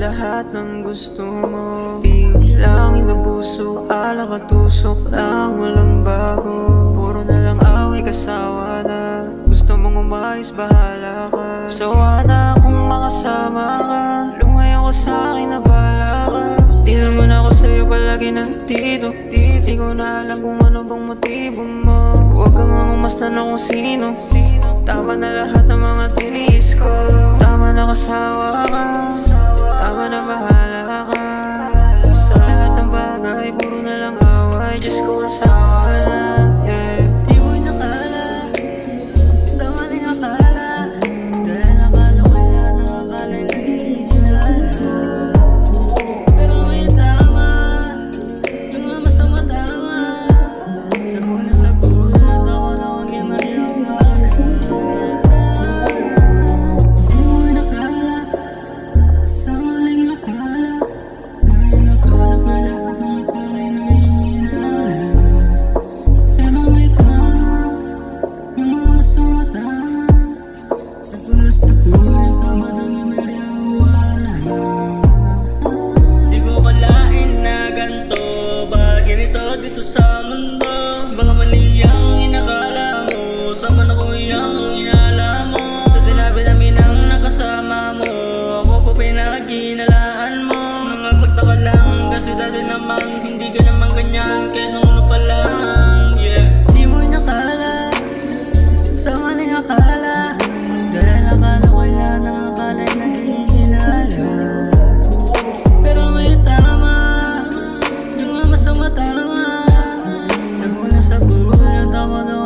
lahat ng gusto mo. Bilangin na puso, alak at tusok lang, walang bago. Puro na lang away, kasawa na. Gusto mong umayos, bahala ka. Sawa na akong makasama ka. Lumayo ko sa'kin na bahala ka. Di naman ako sa'yo palagi nandito. Di ko na alam kung ano bang motibo mo. Huwag kang mamasta na kung sino. Tama na lahat ng mga tiniis ko. Tama na kasawa ka. Tama na bahala ka. Sa lahat ng bagay, puro na lang away. Diyos ko kasawa na, yeah. Di mo nakala, sa maling akala. Dahil akala ko lahat ng akala'y naghihinala. Pero may tama, yung mga masama tama. Sa muna sa buhay na tawa na huwag yung mariawala. Di mo nakala, sa maling akala. Dahil akala ko lahat ng akala'y naghihinala. Pero may tama, yung mga masama tama. Sa buhay tama na yung mariawala. Di ko kalain na ganito, ba ganito dito sa mundo. Baka mali ang inakala mo, sama na ko yung inala mo. Sa tinabi namin ang nakasama mo, ako po pinaginalaan mo. Nangapagtaka lang kasi dati naman hindi ka naman ganyan, kaya nung ano pa lang, yeah. Di mo nakala, sa maling akala. Dahil akala ko lahat ng akala'y naghihinala. Pero may tama, yung mga masama tama. Sa muna sa buhay ang tama na